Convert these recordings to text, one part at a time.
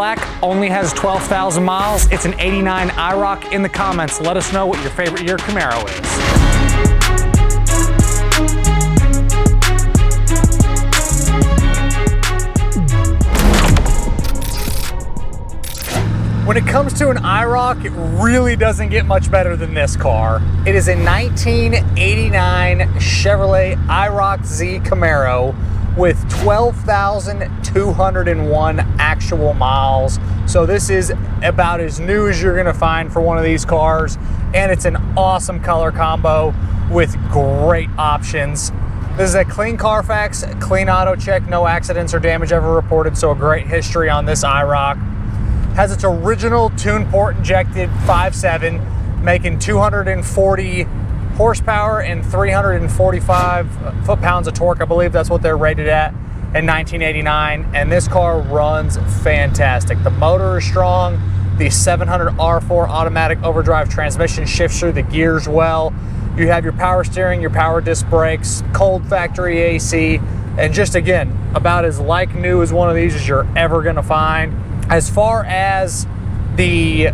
Black only has 12,000 miles. It's an 89 IROC. In the comments, let us know what your favorite year Camaro is. When it comes to an IROC, it really doesn't get much better than this car. It is a 1989 Chevrolet IROC-Z Camaro with 12,201 actual miles. So this is about as new as you're gonna find for one of these cars. And it's an awesome color combo with great options. This is a clean Carfax, clean Autocheck, no accidents or damage ever reported. So a great history on this IROC. Has its original tune port injected 5.7, making 240 horsepower and 345 foot-pounds of torque. I believe that's what they're rated at in 1989. And this car runs fantastic. The motor is strong. The 700 R4 automatic overdrive transmission shifts through the gears well. You have your power steering, your power disc brakes, cold factory AC, and just again, about as like new as one of these as you're ever gonna find. As far as the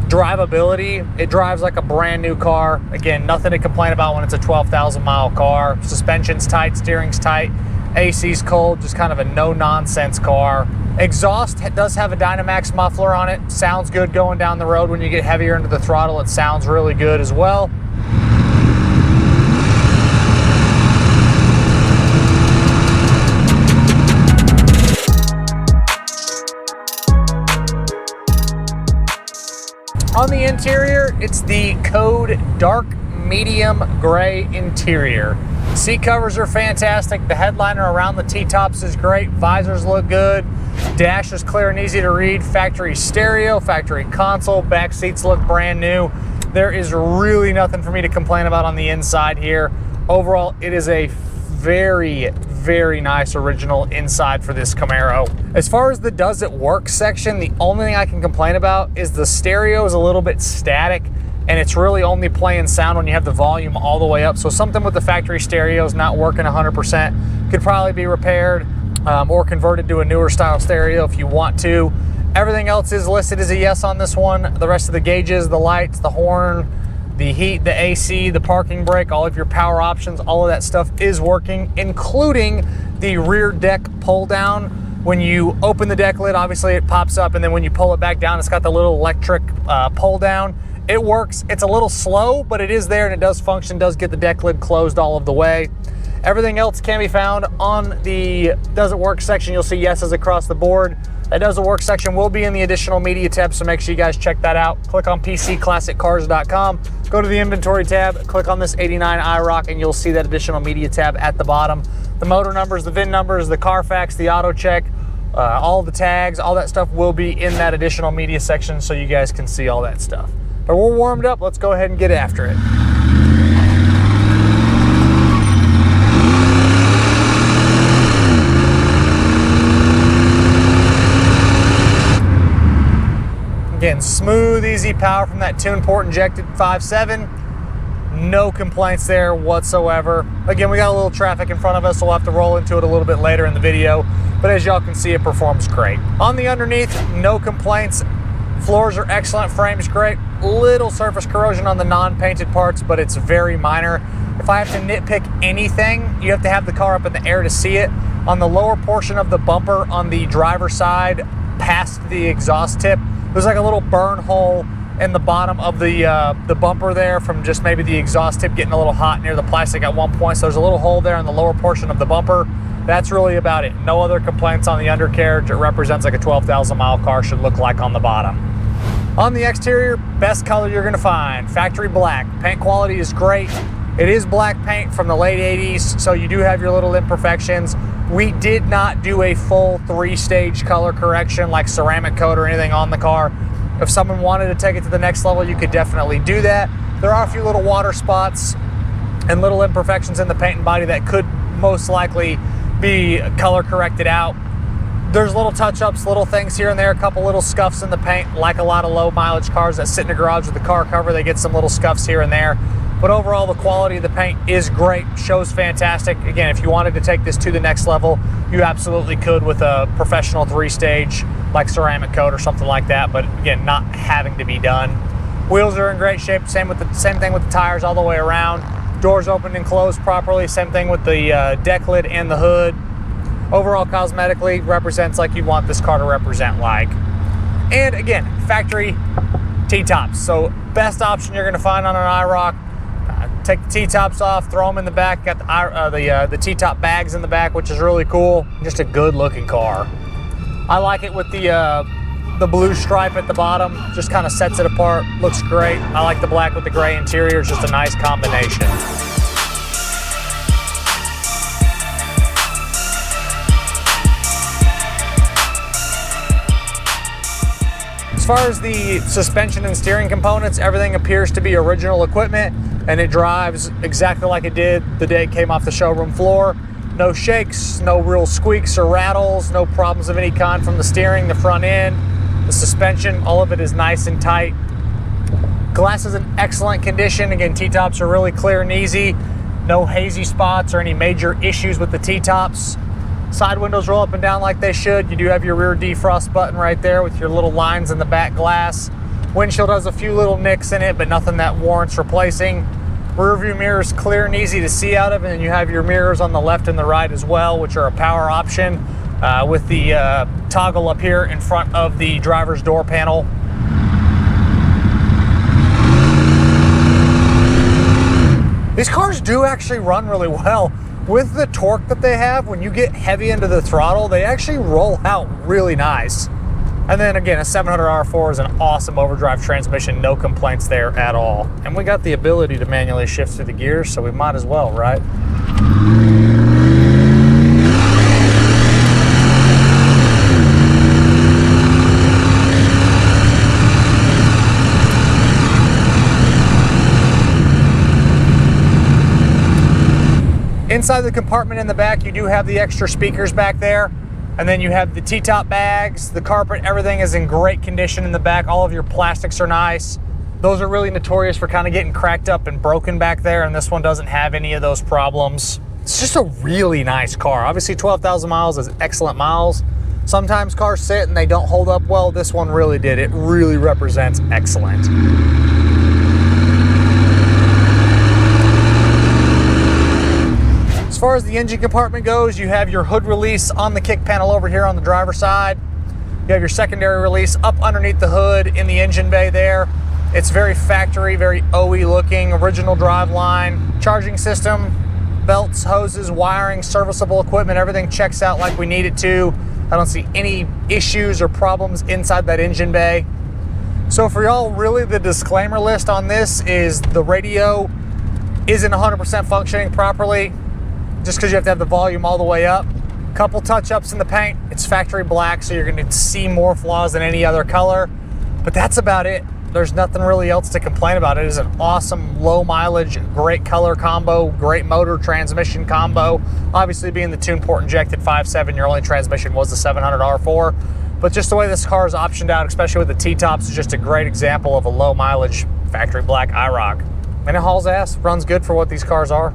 drivability, it drives like a brand new car. Again, nothing to complain about when it's a 12,000 mile car. Suspension's tight, steering's tight, AC's cold, just kind of a no-nonsense car. Exhaust does have a DynoMax muffler on it. Sounds good going down the road. When you get heavier into the throttle, it sounds really good as well. On the interior, it's the code dark medium gray interior. Seat covers are fantastic. The headliner around the T-tops is great. Visors look good. Dash is clear and easy to read. Factory stereo, factory console. Back seats look brand new. There is really nothing for me to complain about on the inside here. Overall, it is a very, very nice original inside for this Camaro. As far as the does it work section, the only thing I can complain about is the stereo is a little bit static and it's really only playing sound when you have the volume all the way up. So something with the factory stereo is not working 100%. Could probably be repaired or converted to a newer style stereo if you want to. Everything else is listed as a yes on this one. The rest of the gauges, the lights, the horn, the heat, the AC, the parking brake, all of your power options, all of that stuff is working, including the rear deck pull down. When you open the deck lid, obviously it pops up, and then when you pull it back down, it's got the little electric pull down. It works. It's a little slow, but it is there and it does function, does get the deck lid closed all of the way. Everything else can be found on the does it work section. You'll see yeses across the board. That does it work section will be in the additional media tab, so make sure you guys check that out. Click on PCClassicCars.com, go to the inventory tab, click on this 89 IROC, and you'll see that additional media tab at the bottom. The motor numbers, the VIN numbers, the Carfax, the Autocheck, all the tags, all that stuff will be in that additional media section, so you guys can see all that stuff. But we're warmed up, let's go ahead and get after it. Again, smooth, easy power from that tune port injected 5.7. No complaints there whatsoever. Again, we got a little traffic in front of us, so we'll have to roll into it a little bit later in the video. But as y'all can see, it performs great. On the underneath, no complaints. Floors are excellent, frame's great. Little surface corrosion on the non-painted parts, but it's very minor. If I have to nitpick anything, you have to have the car up in the air to see it. On the lower portion of the bumper on the driver's side, past the exhaust tip, there's like a little burn hole in the bottom of the bumper there from just maybe the exhaust tip getting a little hot near the plastic at one point. So there's a little hole there in the lower portion of the bumper. That's really about it. No other complaints on the undercarriage. It represents like a 12,000 mile car should look like on the bottom. On the exterior, best color you're gonna find, factory black. Paint quality is great. It is black paint from the late 80s, so you do have your little imperfections. We did not do a full 3-stage color correction like ceramic coat or anything on the car. If someone wanted to take it to the next level, you could definitely do that. There are a few little water spots and little imperfections in the paint and body that could most likely be color corrected out. There's little touch-ups, little things here and there, a couple little scuffs in the paint, like a lot of low mileage cars that sit in the garage with the car cover, they get some little scuffs here and there. But overall, the quality of the paint is great, shows fantastic. Again, if you wanted to take this to the next level, you absolutely could with a professional 3-stage like ceramic coat or something like that, but again, not having to be done. Wheels are in great shape, same thing with the tires all the way around. Doors open and closed properly, same thing with the deck lid and the hood. Overall, cosmetically, represents like you want this car to represent like. And again, factory T-tops. So best option you're gonna find on an IROC. Take the T-tops off, throw them in the back. Got the T-top bags in the back, which is really cool. Just a good looking car. I like it with the blue stripe at the bottom. Just kind of sets it apart. Looks great. I like the black with the gray interior. It's just a nice combination. As far as the suspension and steering components, everything appears to be original equipment, and it drives exactly like it did the day it came off the showroom floor. No shakes, no real squeaks or rattles, no problems of any kind from the steering, the front end, the suspension, all of it is nice and tight. Glass is in excellent condition. Again, T-tops are really clear and easy. No hazy spots or any major issues with the T-tops. Side windows roll up and down like they should. You do have your rear defrost button right there with your little lines in the back glass. Windshield has a few little nicks in it, but nothing that warrants replacing. Rear view mirrors clear and easy to see out of, and then you have your mirrors on the left and the right as well, which are a power option with the toggle up here in front of the driver's door panel. These cars do actually run really well. With the torque that they have, when you get heavy into the throttle, they actually roll out really nice. And then again, a 700 R4 is an awesome overdrive transmission, no complaints there at all. And we got the ability to manually shift through the gears, so we might as well, right? Inside the compartment in the back, you do have the extra speakers back there. And then you have the T-top bags, the carpet, everything is in great condition in the back. All of your plastics are nice. Those are really notorious for kind of getting cracked up and broken back there, and this one doesn't have any of those problems. It's just a really nice car. Obviously 12,000 miles is excellent miles. Sometimes cars sit and they don't hold up well. This one really did. It really represents excellent. As far as the engine compartment goes, you have your hood release on the kick panel over here on the driver's side. You have your secondary release up underneath the hood in the engine bay there. It's very factory, very OE looking, original drive line. Charging system, belts, hoses, wiring, serviceable equipment, everything checks out like we need it to. I don't see any issues or problems inside that engine bay. So for y'all, really the disclaimer list on this is the radio isn't 100% functioning properly, just because you have to have the volume all the way up. Couple touch-ups in the paint. It's factory black, so you're going to see more flaws than any other color. But that's about it. There's nothing really else to complain about. It is an awesome, low mileage, great color combo, great motor transmission combo. Obviously, being the tune port injected 5.7, your only transmission was the 700 R4. But just the way this car is optioned out, especially with the T-tops, is just a great example of a low mileage factory black IROC. And it hauls ass, runs good for what these cars are.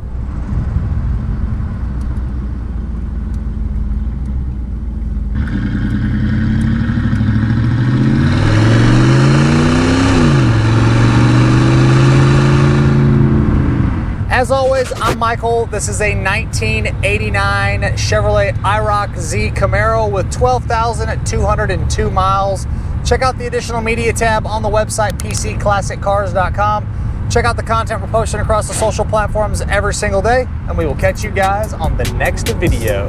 As always, I'm Michael. This is a 1989 Chevrolet IROC-Z Camaro with 12,202 miles. Check out the additional media tab on the website, pcclassiccars.com. Check out the content we're posting across the social platforms every single day, and we will catch you guys on the next video.